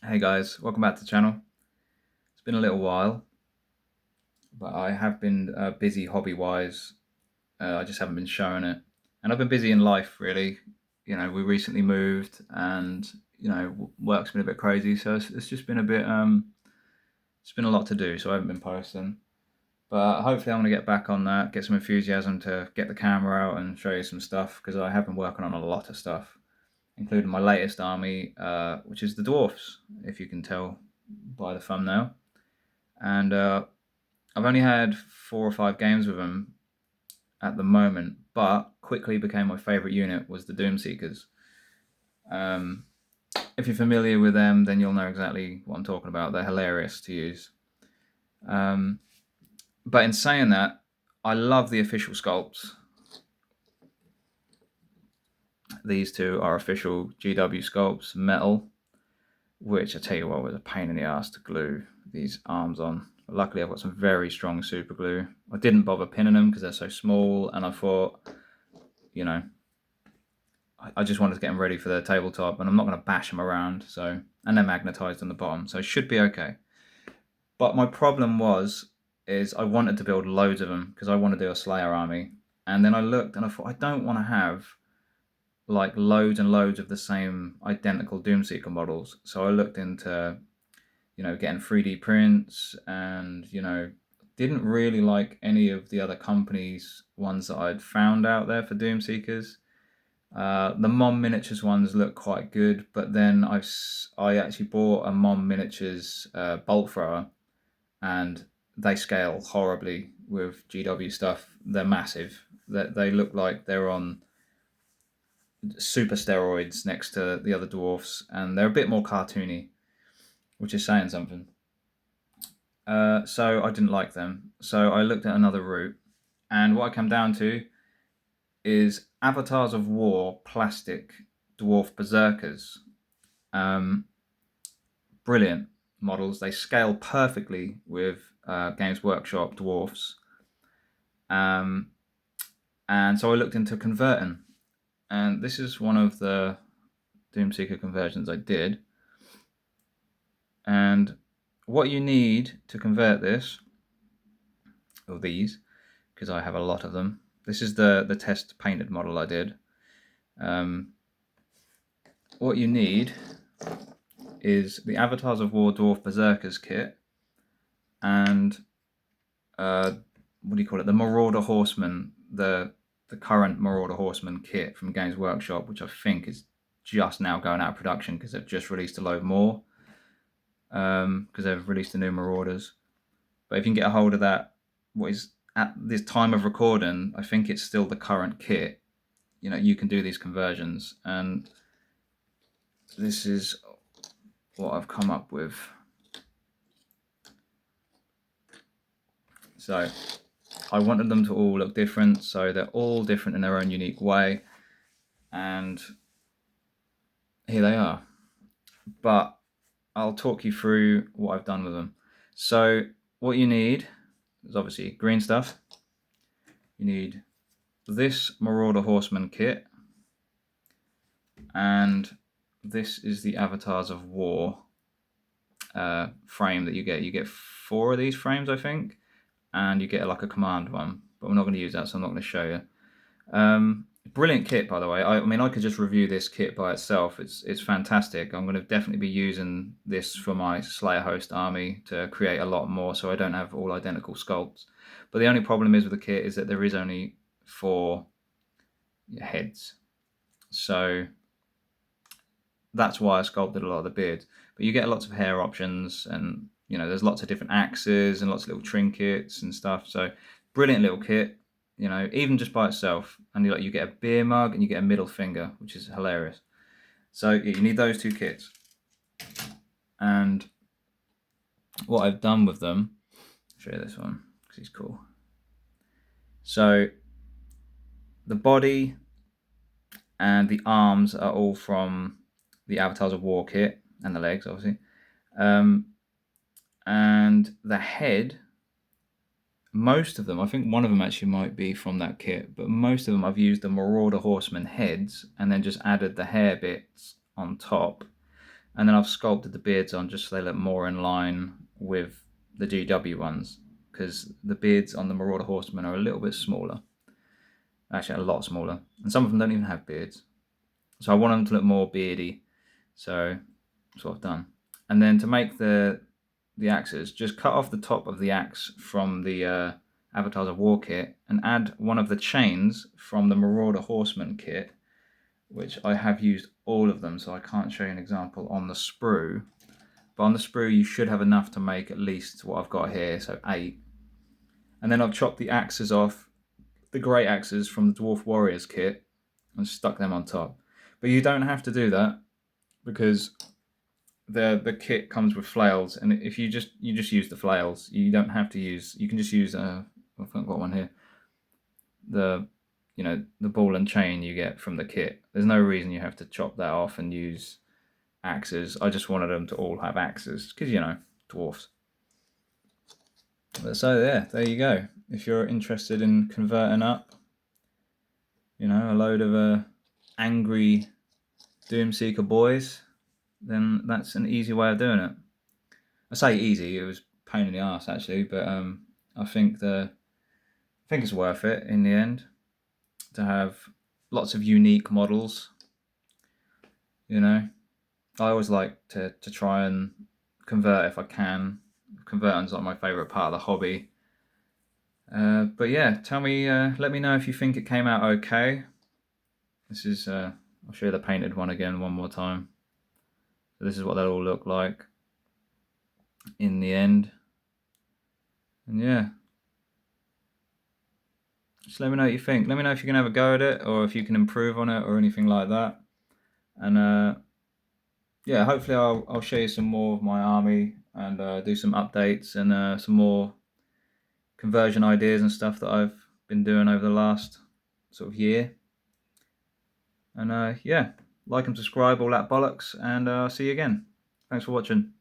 Hey guys, welcome back to the channel. It's been a little while, but I have been busy hobby-wise. I just haven't been showing it, and I've been busy in life really. We recently moved, and work's been a bit crazy, so it's just been a bit. It's been a lot to do, so I haven't been posting. But hopefully, I'm gonna get back on that, get some enthusiasm to get the camera out and show you some stuff because I have been working on a lot of stuff, including my latest army, which is the dwarfs, if you can tell by the thumbnail. And I've only had 4 or 5 games with them at the moment, but quickly became my favourite unit was the doomseekers. Um, if you're familiar with them, then you'll know exactly what I'm talking about. They're hilarious to use. Um, but in saying that, I love the official sculpts. These two are official GW sculpts, metal, which I tell you what was a pain in the ass to glue these arms on. Luckily, I've got some very strong super glue. I didn't bother pinning them because they're so small, and I thought, I just wanted to get them ready for the tabletop, and I'm not going to bash them around. And they're magnetized on the bottom, so it should be okay. But my problem is I wanted to build loads of them because I want to do a Slayer army, and then I looked and I thought I don't want to have like loads and loads of the same identical Doomseeker models. So I looked into getting 3D prints, and didn't really like any of the other companies' ones that I'd found out there for Doomseekers. The Mom Miniatures ones look quite good, but then I actually bought a Mom Miniatures bolt thrower, and they scale horribly with GW stuff. They're massive. They look like they're on super steroids next to the other dwarfs, and they're a bit more cartoony, which is saying something. So I didn't like them. So I looked at another route, and what I came down to is Avatars of War plastic dwarf berserkers. Brilliant models. They scale perfectly with Games Workshop dwarfs. And so I looked into converting, and this is one of the Doomseeker conversions I did. And what you need to convert this, or these, because I have a lot of them. This is the test painted model I did. What you need is the Avatars of War Dwarf Berserkers kit, and what do you call it? The Marauder Horseman, the current Marauder Horseman kit from Games Workshop, which I think is just now going out of production because they've just released a load more. Because they've released the new Marauders. But if you can get a hold of that, what is at this time of recording, I think it's still the current kit. You can do these conversions, and this is what I've come up with. So I wanted them to all look different, so they're all different in their own unique way, and here they are. But I'll talk you through what I've done with them. So what you need is obviously green stuff. You need this Marauder Horseman kit, and this is the Avatars of War frame that you get. You get 4 of these frames, I think, and you get like a command one, but we're not going to use that, so I'm not going to show you. Brilliant kit, by the way. I mean, I could just review this kit by itself. It's fantastic. I'm going to definitely be using this for my Slayer host army to create a lot more, so I don't have all identical sculpts. But the only problem is with the kit is that there is only 4 heads, so that's why I sculpted a lot of the beards. But you get lots of hair options, and there's lots of different axes and lots of little trinkets and stuff. So brilliant little kit. Even just by itself, and you get a beer mug and you get a middle finger, which is hilarious. So you need those 2 kits. And what I've done with them, I'll show you this one because he's cool. So the body and the arms are all from the Avatars of War kit, and the legs obviously. And the head, most of them, I think one of them actually might be from that kit, but most of them I've used the Marauder Horseman heads and then just added the hair bits on top. and then I've sculpted the beards on just so they look more in line with the GW ones, because the beards on the Marauder Horsemen are a little bit smaller, actually a lot smaller, and some of them don't even have beards, so I want them to look more beardy. So that's what I've done. And then to make the axes, just cut off the top of the axe from the Avatars of War kit and add one of the chains from the Marauder Horseman kit, which I have used all of them, so I can't show you an example on the sprue. But on the sprue you should have enough to make at least what I've got here, so 8. And then I've chopped the axes off, the great axes from the Dwarf Warriors kit, and stuck them on top. But you don't have to do that, because the kit comes with flails, and if you just use the flails, you don't have to use. You can just use I've got one here. The ball and chain you get from the kit. There's no reason you have to chop that off and use axes. I just wanted them to all have axes because dwarfs. So yeah, there you go. If you're interested in converting up, a load of angry doomseeker boys, then that's an easy way of doing it. I say easy, it was a pain in the ass actually, but I think it's worth it in the end to have lots of unique models. I always like to try and convert if I can. Converting's like my favourite part of the hobby. But yeah, tell me, let me know if you think it came out okay. This is, I'll show you the painted one again one more time. So this is what they'll all look like in the end. And yeah, just let me know what you think. Let me know if you can have a go at it, or if you can improve on it, or anything like that. And yeah, hopefully I'll show you some more of my army and do some updates and some more conversion ideas and stuff that I've been doing over the last sort of year. And yeah, like and subscribe, all that bollocks, and I'll see you again. Thanks for watching.